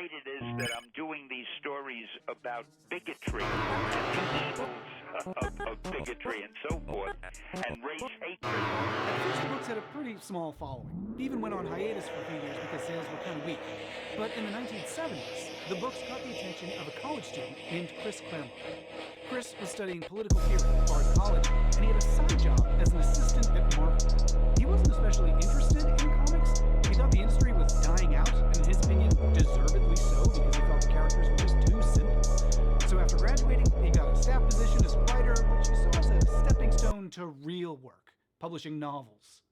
great it is that I'm doing these stories about bigotry and principles of bigotry and so forth, and race hatred. At first, the books had a pretty small following. They even went on hiatus for a few years because sales were kind of weak. But in the 1970s, the books caught the attention of a college student named Chris Claremont. Chris was studying political theory at Bard College, and he had a side job as an assistant at Marvel. He wasn't especially interested in comics. He thought the industry was dying out, and in his opinion, deservedly so, because he felt the characters were just too simple. So after graduating, he got a staff position as a writer, which he saw as a stepping stone to real work, publishing novels.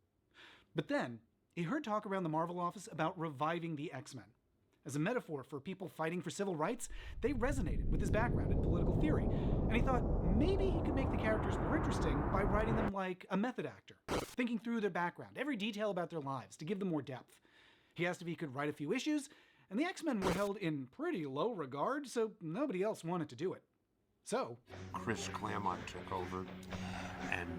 But then, he heard talk around the Marvel office about reviving the X-Men. As a metaphor for people fighting for civil rights, they resonated with his background in political theory, and he thought maybe he could make the characters more interesting by writing them like a method actor, thinking through their background, every detail about their lives, to give them more depth. He asked if he could write a few issues, and the X-Men were held in pretty low regard, so nobody else wanted to do it. So Chris Claremont took over, and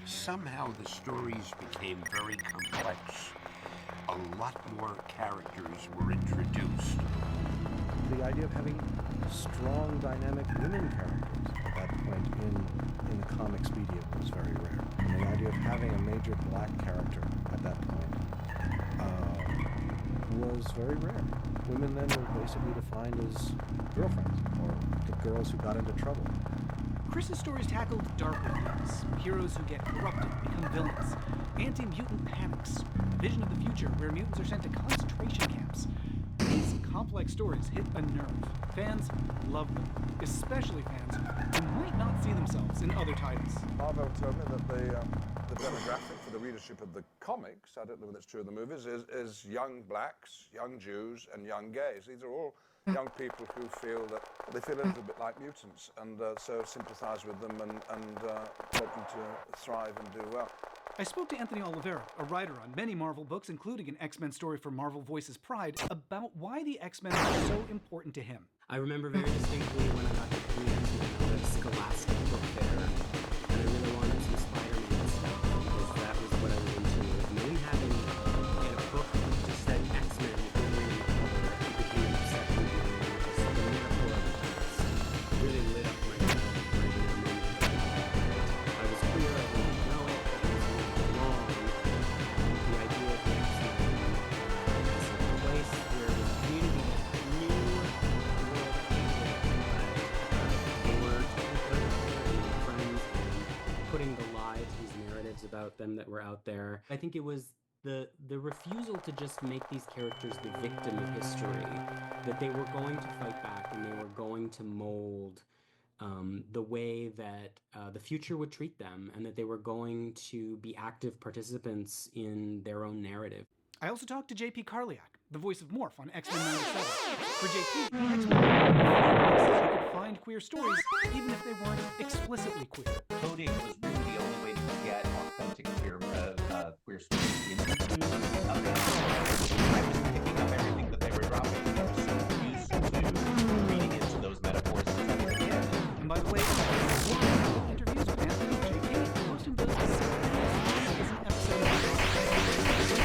somehow the stories became very complex. A lot more characters were introduced. The idea of having strong, dynamic women characters at that point in the comics media was very rare. And the idea of having a major black character at that point was very rare. Women then were basically defined as girlfriends, or the girls who got into trouble. Chris's stories tackled dark ideas, heroes who get corrupted, become villains, anti-mutant panics, a vision of the future where mutants are sent to concentration camps. These complex stories hit a nerve. Fans love them, especially fans who might not see themselves in other titles. Marvel told me that the demographic for the readership of the comics, I don't know whether it's true in the movies, is young blacks, young Jews, and young gays. These are all young people who feel that they feel a little bit like mutants, and so sympathise with them and want them to thrive and do well. I spoke to Anthony Oliveira, a writer on many Marvel books, including an X-Men story for Marvel Voices Pride, about why the X-Men are so important to him. I remember very distinctly when I got to the Scholastic book fair, and I really wanted some Spider-Man stuff, because that was what I was into. And then having a book to set X-Men in color, it became an obsession of mine. Just the metaphor of the past really lit up my brain in a moment. I was clear, I didn't know it, I was wrong. The idea of the X-Men as a place where the community knew the world they were friends and putting the lies, these narratives about them that were out there. I think it was the refusal to just make these characters the victim of history, that they were going to fight back and they were going to mold the way that the future would treat them, and that they were going to be active participants in their own narrative. I also talked to J.P. Karliak, the voice of Morph on X-Men 97. For J.P., the X-Men were one of the few places you could find queer stories, even if they weren't explicitly queer. Coding was really the only way to get authentic queer stories into I was picking up everything that they were dropping. I was so used to reading into those metaphors as a kid. And by the way, interviews with Anthony and J.P. posting those as an episode the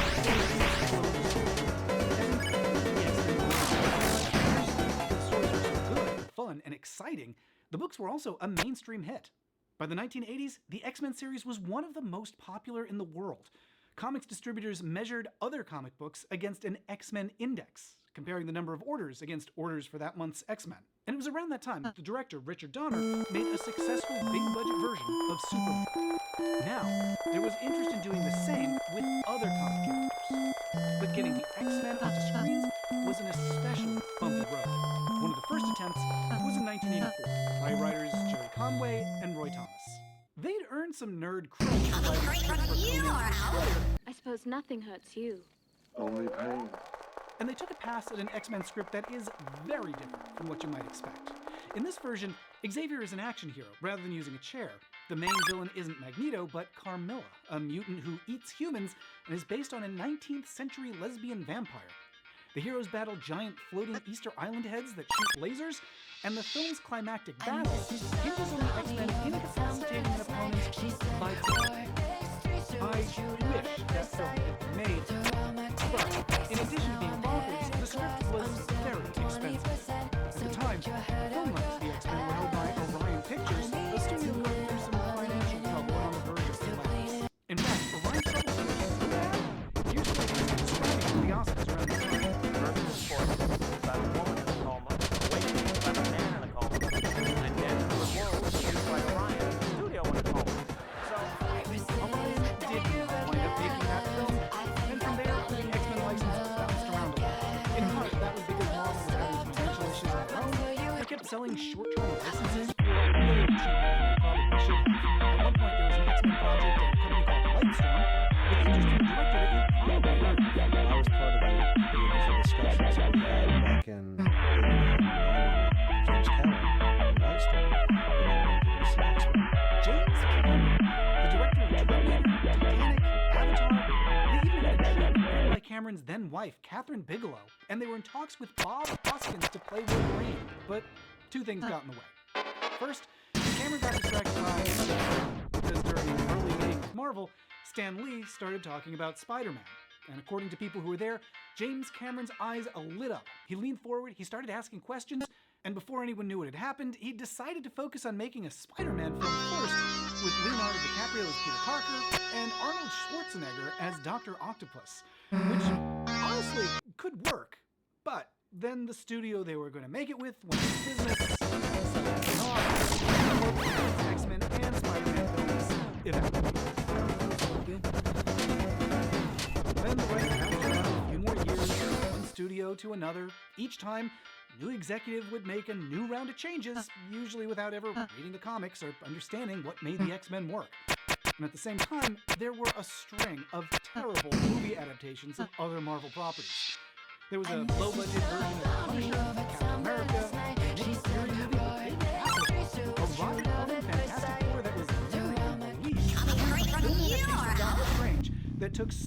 stories were so good, fun, and exciting, the books were also a mainstream hit. By the 1980s, the X-Men series was one of the most popular in the world. Comics distributors measured other comic books against an X-Men index, comparing the number of orders against orders for that month's X-Men. And it was around that time that the director, Richard Donner, made a successful big-budget version of Superman. Now, there was interest in doing the same with other comic characters. But getting the X-Men onto screens was an especially bumpy road. One of the first attempts was in 1984 by writers Jerry Conway and Roy Thomas. They'd earned some nerd credit for writing scripts for Conan. I suppose nothing hurts you. Only pain. And they took a pass at an X-Men script that is very different from what you might expect. In this version, Xavier is an action hero rather than using a chair. The main villain isn't Magneto, but Carmilla, a mutant who eats humans and is based on a 19th century lesbian vampire. The heroes battle giant floating Easter Island heads that shoot lasers, and the film's climactic battle hinges on the X-Men incapacitating an opponent by fire. I wish that film had been made, but in addition to being bonkers, the script was very Film rights to the X-Men were held by Orion Pictures, a studio going through some financial trouble and on the verge of collapse. In fact, Orion's troubles were so bad, here's what he was describing to the Oscars around the time. First report about a woman in a coma, waiting about a man in a coma, and then the world used by Orion, the studio in a coma. So, Orion did wind up making that film, and from there, the X-Men license bounced around a lot. In part, that was because Marvel was having financial issues of their own. They kept selling short-term licenses for way cheaper than they probably should have. At one point, there was an X-Men project at a company called Lightstorm, with an interesting director that you've probably heard of. I was part of the initial discussions that we had back in 89 with James Cameron and Lightstorm. James Cameron, the director of Terminator, Titanic, Avatar, they even had a trip written by Cameron's then wife, Catherine Bigelow, and they were in talks with Bob Hoskins to play Wolverine, but two things got in the way. First, Cameron got distracted by, because during an early meeting with Marvel, Stan Lee started talking about Spider-Man. And according to people who were there, James Cameron's eyes lit up. He leaned forward, he started asking questions, and before anyone knew what had happened, he decided to focus on making a Spider-Man film first, with Leonardo DiCaprio as Peter Parker and Arnold Schwarzenegger as Dr. Octopus, which honestly could work, but then the studio they were going to make it with went into business, so X-Men and Spider-Man films evaporated. Then the right bounced around a few more years, from one studio to another. Each time, new executive would make a new round of changes, usually without ever reading the comics or understanding what made the X-Men work. And at the same time, there were a string of terrible movie adaptations of other Marvel properties. There was a low-budget version of Punisher, Captain America, a Nick Fury movie with David Hasselhoff, a Roger Corman Fantastic Four that was never even released, and a film adaptation of Doctor Strange that took